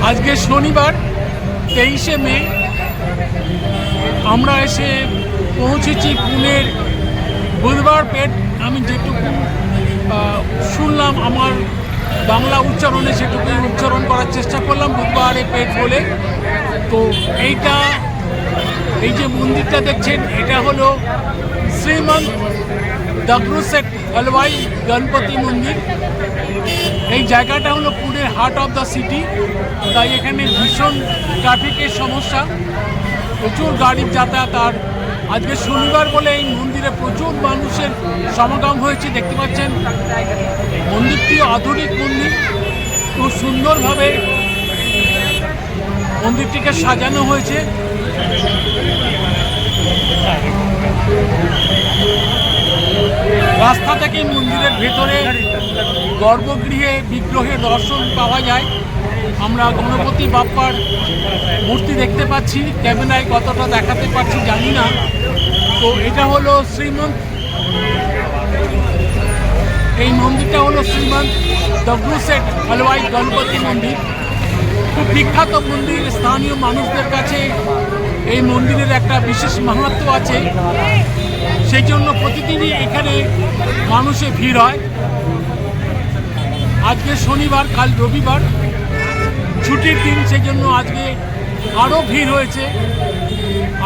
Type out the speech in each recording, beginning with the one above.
আজকে শনিবার 23শে মে আমরা এসে পৌঁছেছি পুনের বুধবার পেট। আমি যেটুকু শুনলাম আমার বাংলা উচ্চারণে সেটুকুই উচ্চারণ করার চেষ্টা করলাম, বুধবারে পেট বলে। তো এই যে মন্দিরটা দেখছেন এটা হলো শ্রীমন্ত দগড়ু-শেঠ হালওয়াই গণপতি মন্দির। এই জায়গাটা হলো পুনের হার্ট অফ দ্য সিটি, তাই এখানে ভীষণ ট্রাফিকের সমস্যা, প্রচুর গাড়ির যাতায়াত। আর আজকে শনিবার বলে এই মন্দিরে প্রচুর মানুষের সমাগম হয়েছে। দেখতে পাচ্ছেন মন্দিরটি আধুনিক মন্দির, খুব সুন্দরভাবে মন্দিরটিকে সাজানো হয়েছে। রাস্তা থেকে মন্দিরের ভেতরে গর্ভগৃহে বিগ্রহের দর্শন পাওয়া যায়। আমরা গণপতি বাপ্পার মূর্তি দেখতে পাচ্ছি, ক্যামেরায় কতটা দেখাতে পারছি জানি না। তো এটা হলো এই মন্দিরটা হলো শ্রীমন্ত দগড়ু-শেঠ হালওয়াই গণপতি মন্দির। খুব বিখ্যাত মন্দির, স্থানীয় মানুষদের কাছে এই মন্দিরের একটা বিশেষ মাহাত্ম্য আছে, সেই জন্য প্রতিদিনই এখানে মানুষের ভিড় হয়। আজকে শনিবার, কাল রবিবার ছুটির দিন, সেই জন্য আজকে আরও ভিড় হয়েছে।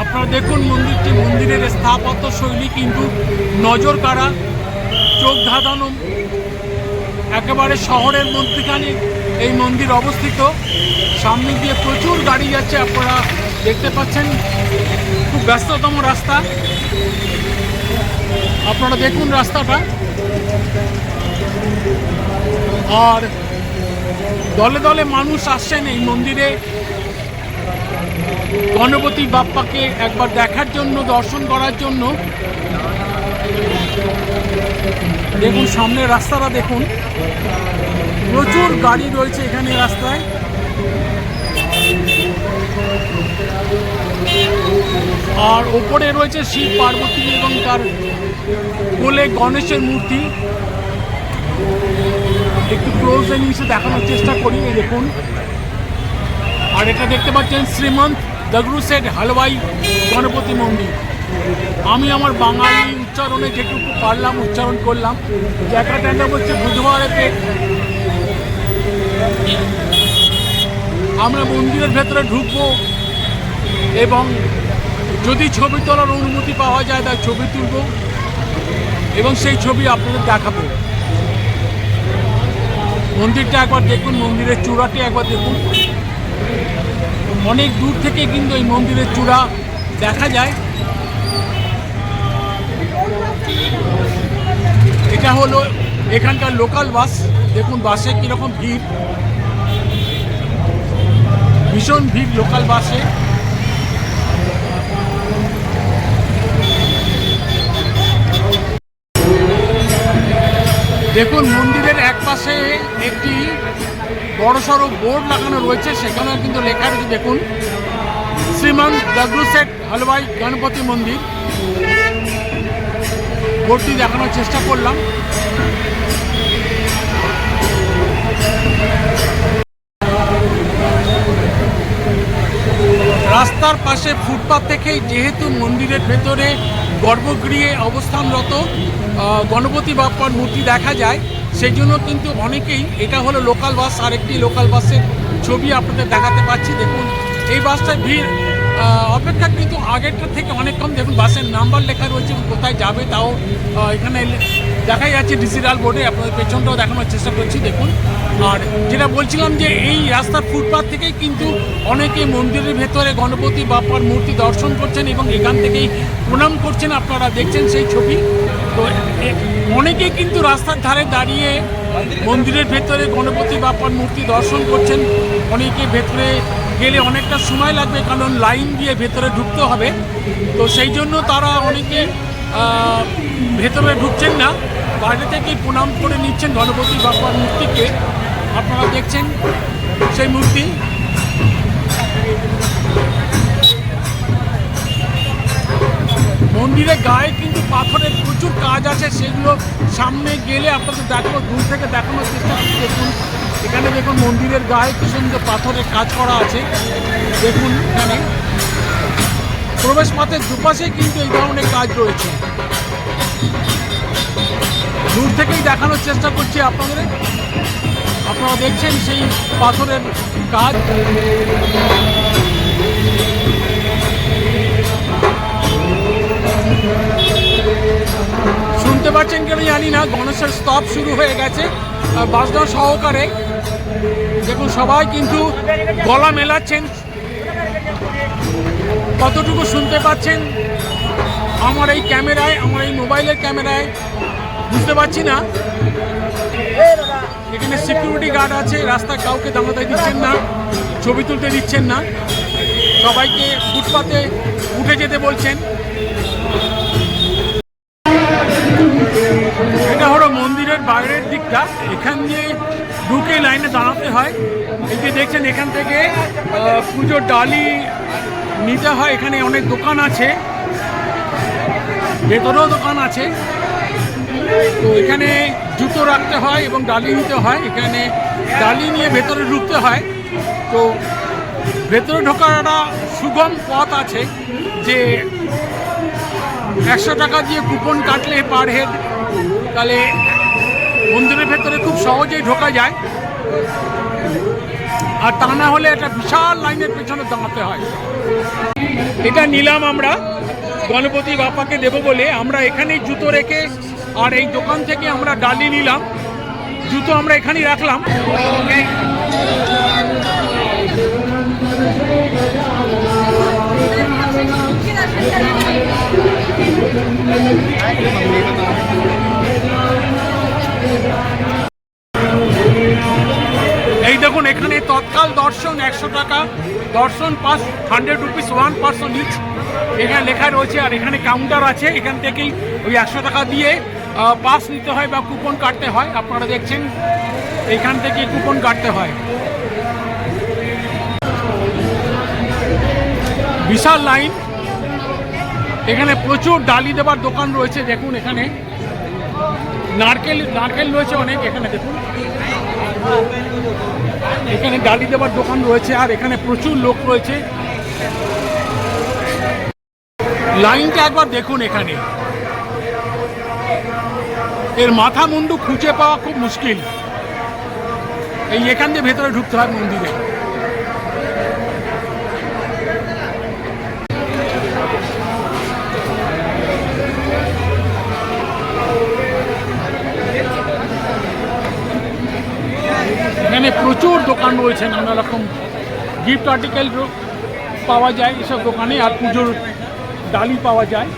আপনারা দেখুন মন্দিরের স্থাপত্য শৈলী কিন্তু নজর কাড়া, চোখ ধাঁধানো। একেবারে শহরের মধ্যখানে এই মন্দির অবস্থিত। সামনে দিয়ে প্রচুর গাড়ি যাচ্ছে, আপনারা দেখতে পাচ্ছেন। খুব ব্যস্ততম রাস্তা, আপনারা দেখুন রাস্তাটা। আর দলে দলে মানুষ আসছেন এই মন্দিরে গণপতি বাপ্পাকে একবার দেখার জন্য, দর্শন করার জন্য। দেখুন সামনের রাস্তাটা দেখুন, প্রচুর গাড়ি রয়েছে এখানে রাস্তায়। আর ওপরে রয়েছে শিব পার্বতী এবং তার কোলে গণেশের মূর্তি। একটু ক্লোজ জিনিসে দেখানোর চেষ্টা করি, এই দেখুন। আর এটা দেখতে পাচ্ছেন শ্রীমন্ত দগড়ু-শেঠ হালওয়াই গণপতি মন্দির। আমি আমার বাঙালি উচ্চারণে যেটুকু পারলাম উচ্চারণ করলাম। জায়গাটার নাম হচ্ছে বুধবারে পেট। আমরা মন্দিরের ভেতরে ঢুকবো এবং যদি ছবি তোলার অনুমতি পাওয়া যায় তাই ছবি তুলব এবং সেই ছবি আপনাদের দেখাবো। মন্দিরটা একবার দেখুন, মন্দিরের চূড়াটি একবার দেখুন। অনেক দূর থেকে কিন্তু এই মন্দিরের চূড়া দেখা যায়। এটা হলো এখানকার লোকাল বাস। দেখুন বাসে কীরকম ভিড়, ভীষণ ভিড় লোকাল বাসে। দেখুন মন্দিরের এক পাশে একটি বড়সড় বোর্ড লাগানো রয়েছে, সেখানেও কিন্তু লেখা রয়েছে দেখুন শ্রীমন্ত দগড়ু-শেঠ হালওয়াই গণপতি মন্দির। বোর্ডটি দেখানোর চেষ্টা করলাম। রাস্তার পাশে ফুটপাথ থেকেই যেহেতু মন্দিরের ভেতরে গর্ভগৃহে অবস্থানরত গণপতি বাপ্পার মূর্তি দেখা যায়, সেই জন্য কিন্তু অনেকেই, এটা হলো লোকাল বাস, আরেকটি লোকাল বাসের ছবি আপনাদের দেখাতে পাচ্ছি। দেখুন এই বাসটায় ভিড় অপেক্ষা কিন্তু আগেরটা থেকে অনেক কম। দেখুন বাসের নাম্বার লেখা রয়েছে এবং কোথায় যাবে তাও এখানে দেখা যাচ্ছে ডিজিটাল বোর্ডে। আপনাদের পেছনটাও দেখানোর চেষ্টা করছি দেখুন। আর যেটা বলছিলাম যে এই রাস্তার ফুটপাথ থেকেই কিন্তু অনেকে মন্দিরের ভেতরে গণপতি বাপ্পার মূর্তি দর্শন করছেন এবং এখান থেকেই প্রণাম করছেন। আপনারা দেখছেন সেই ছবি। তো অনেকেই কিন্তু রাস্তার ধারে দাঁড়িয়ে মন্দিরের ভেতরে গণপতি বাপ্পার মূর্তি দর্শন করছেন। অনেকে ভেতরে গেলে অনেকটা সময় লাগবে, কারণ লাইন দিয়ে ভেতরে ঢুকতে হবে। তো সেই জন্য তারা অনেকে ভেতরে ঢুকছেন না, বাইরে থেকেই প্রণাম করে নিচ্ছেন গণপতি বাপ্পার মূর্তিকে। আপনারা দেখছেন সেই মূর্তি। মন্দিরের গায়ে কিন্তু পাথরের প্রচুর কাজ আছে, সেগুলো সামনে গেলে আপনাদের দেখাবো, দূর থেকে দেখানোর চেষ্টা করছি। দেখুন এখানে দেখুন মন্দিরের গায়ে কি সুন্দর পাথরের কাজ করা আছে। দেখুন এখানে প্রবেশ পথের দুপাশে কিন্তু এই ধরনের কাজ রয়েছে। দূর থেকেই দেখানোর চেষ্টা করছি আপনাদের। আপনারা দেখছেন সেই পাথরের কাজ। শুনতে পাচ্ছেন কেন জানি না, গণেশের স্তব শুরু হয়ে গেছে বাজনা সহকারে। দেখুন সবাই কিন্তু গলা মেলাচ্ছেন। কতটুকু শুনতে পাচ্ছেন আমার এই ক্যামেরায়, আমার এই মোবাইলের ক্যামেরায় বুঝতে পারছি না। এখানে সিকিউরিটি গার্ড আছে, রাস্তায় কাউকে দাঁড়াতে দিচ্ছেন না, ছবি তুলতে দিচ্ছেন না, সবাইকে ফুটপাতে উঠে যেতে বলছেন। এটা হলো মন্দিরের বাইরের দিকটা, এখান দিয়ে ঢুকে লাইনে দাঁড়াতে হয়। এই যে দেখছেন এখান থেকে পুজোর ডালি নিতে হয়। এখানে অনেক দোকান আছে, ভেতরেও দোকান আছে। তো এখানে জুতো রাখতে হয় এবং ডালি নিতে হয়। এখানে ডালি নিয়ে ভেতরে ঢুকতে হয়। তো ভেতরে ঢোকার একটা সুগম পথ আছে, যে 100 টাকা দিয়ে কুপন কাটলে পার হেড, তাহলে মন্দিরের ভেতরে খুব সহজেই ঢোকা যায়। আর তা না হলে একটা বিশাল লাইনের পেছনে দাঁড়াতে হয়। এটা নিলাম আমরা গণপতি বাপ্পাকে দেব বলে। আমরা এখানেই জুতো রেখে, আর এই দোকান থেকে আমরা ডালি নিলাম, জুতো আমরা এখানেই রাখলাম। এই দেখুন এখানে তৎকাল দর্শন 100 টাকা, দর্শন পাস 100 রুপিস, 1 পার্সন ইচ, এখানে লেখা রয়েছে। আর এখানে কাউন্টার আছে, এখান থেকেই ওই 100 টাকা দিয়ে পাস নিতে হয় বা কুপন কাটতে হয়। আপনারা দেখছেন এখান থেকে কুপন কাটতে হয়। বিশাল লাইন, এখানে প্রচুর ডালি দেবার দোকান রয়েছে। দেখুন এখানে নারকেল রয়েছে অনেক। এখানে দেখুন এখানে ডালি দেবার দোকান রয়েছে, আর এখানে প্রচুর লোক রয়েছে। লাইনটা একবার দেখুন। এখানে এর মাথা মুন্ডু খুঁজে পাওয়া খুব মুশকিল। এই এখান দিয়ে ভেতরে ঢুকতে হয় মন্দিরে। এখানে প্রচুর দোকান রয়েছে, নানা রকম গিফট আর্টিকেল পাওয়া যায় এসব দোকানে, আর পুজোর ডালি পাওয়া যায়।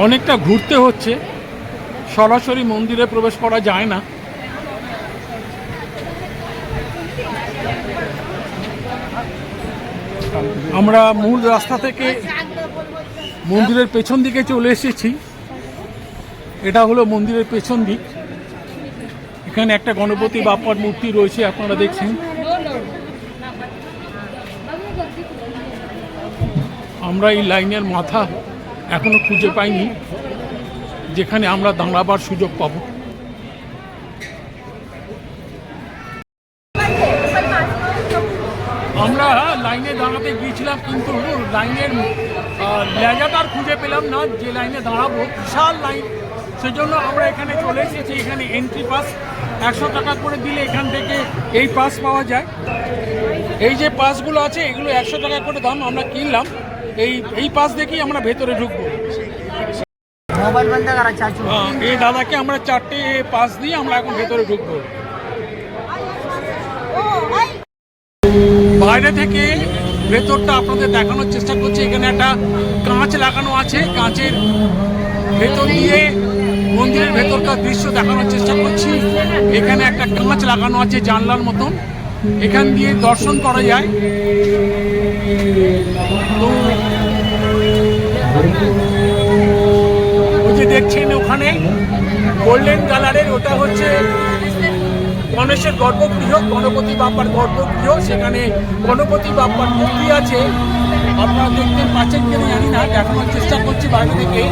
অনেকটা ঘুরতে হচ্ছে, সরাসরি মন্দিরে প্রবেশ করা যায় না। আমরা মূল রাস্তা থেকে মন্দিরের পেছন দিকে চলে এসেছি। এটা হলো মন্দিরের পেছন দিক। এখানে একটা গণপতি বাপ্পার মূর্তি রয়েছে, আপনারা দেখছেন। আমরা এই লাইনের মাথা এখনো খুঁজে পাইনি যেখানে আমরা দাঁড়াবার সুযোগ পাব। আমরা লাইনে দাঁড়াতে গিয়েছিলাম, কিন্তু লাইনের লেজাটার খুঁজে পেলাম না যে লাইনে দাঁড়াবো। বিশাল লাইন, সেজন্য আমরা এখানে চলে এসেছি। এখানে এন্ট্রি পাস 100 টাকা করে দিলে এখান থেকে এই পাস পাওয়া যায়। এই যে পাসগুলো আছে এগুলো 100 টাকা করে দাম। আমরা কিনলাম, এই পাস দেখেই আমরা ভেতরে ঢুকবো। এই দাদাকে আমরা 4টে পাস দিয়ে আমরা এখন ভেতরে ঢুকবো। বাইরে থেকে ভেতরটা আপনাদের দেখানোর চেষ্টা করছি। এখানে একটা কাঁচ লাগানো আছে, কাঁচের ভেতর দিয়ে মন্দিরের ভেতরকার দৃশ্য দেখানোর চেষ্টা করছি। এখানে একটা কাঁচ লাগানো আছে জানলার মতন, এখান দিয়ে দর্শন করা যায়। তো ওই যে দেখছেন ওখানে গোল্ডেন কালারের, ওটা হচ্ছে গণেশের গর্ভগৃহ, গণপতি বাপ্পার গর্ভগৃহ। সেখানে গণপতি বাপ্পার মূর্তি আছে, আপনারা দেখতে পাচ্ছেন কিনা জানি না, দেখানোর চেষ্টা করছি বাইরে থেকে।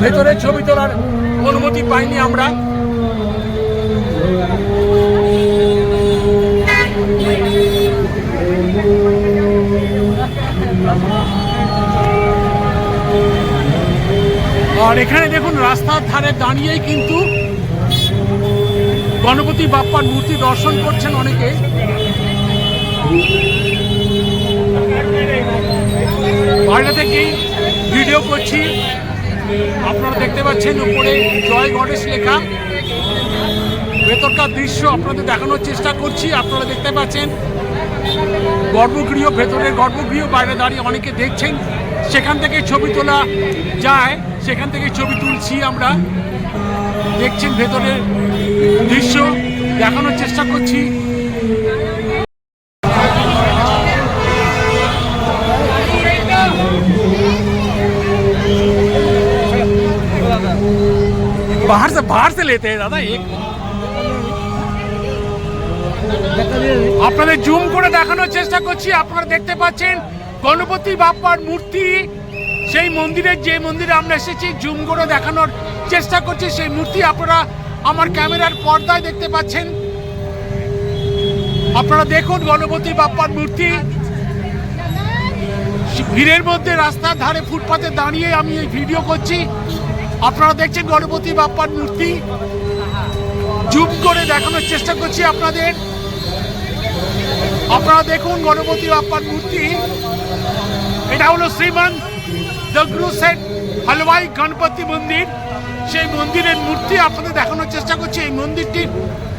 ভেতরে ছবি তোলার অনুমতি পাইনি আমরা। আর এখানে দেখুন রাস্তার ধারে দাঁড়িয়েই কিন্তু গণপতি বাপ্পার মূর্তি দর্শন করছেন অনেকে। বাইরে থেকেই ভিডিও করছি, আপনারা দেখতে পাচ্ছেন উপরে জয় গণেশ লেখা। ভেতরকার দৃশ্য আপনাদের দেখানোর চেষ্টা করছি। আপনারা দেখতে পাচ্ছেন গর্ভগৃহ, ভেতরের গর্ভগৃহ, বাইরে দাঁড়িয়ে অনেকে দেখছেন, সেখান থেকে ছবি তোলা যায়, সেখান থেকে ছবি তুলছি আমরা। দেখছেন ভেতরের দৃশ্য দেখানোর চেষ্টা করছি। बाहर से लेते हैं दादा एक। আপনাদের জুম করে দেখানোর চেষ্টা করছি। আপনারা দেখতে পাচ্ছেন গণপতি বাপ্পার মূর্তি, সেই মন্দিরের, যে মন্দিরে আমরা এসেছি, জুম করে দেখানোর চেষ্টা করছি সেই মূর্তি আপনারা আমার ক্যামেরার পর্দায় দেখতে পাচ্ছেন। আপনারা দেখুন গণপতি বাপ্পার মূর্তি। ভিড়ের মধ্যে রাস্তার ধারে ফুটপাতে দাঁড়িয়ে আমি এই ভিডিও করছি। আপনারা দেখছেন গণপতি বাপ্পার মূর্তি, জুম করে দেখানোর চেষ্টা করছি আপনাদের। আপনারা দেখুন গণপতি বাপ্পার মূর্তি। এটা হলো শ্রীমান দগরু সেট হালওয়াই গণপতি মন্দির। সেই মন্দিরের মূর্তি আপনাদের দেখানোর চেষ্টা করছি। এই মন্দিরটির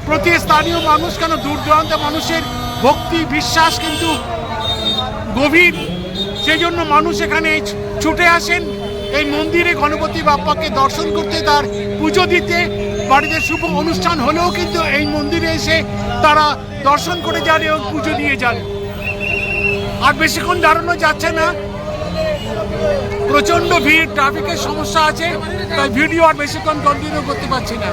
প্রতি স্থানীয় মানুষ, কেন দূর দূরান্তে মানুষের ভক্তি বিশ্বাস কিন্তু গভীর, সেই জন্য মানুষ এখানে ছুটে আসেন এই মন্দিরে গণপতি বাপ্পাকে দর্শন করতে, তার পুজো দিতে। বাড়িতে শুভ অনুষ্ঠান হলেও কিন্তু এই মন্দিরে এসে তারা দর্শন করে যান এবং পুজো দিয়ে যান। আর বেশিক্ষণ দাঁড়ানো যাচ্ছে না, প্রচন্ড ভিড়, ট্রাফিকের সমস্যা আছে, তাই ভিডিও আর বেশিক্ষণ কন্টিনিউ করতে পারছি না।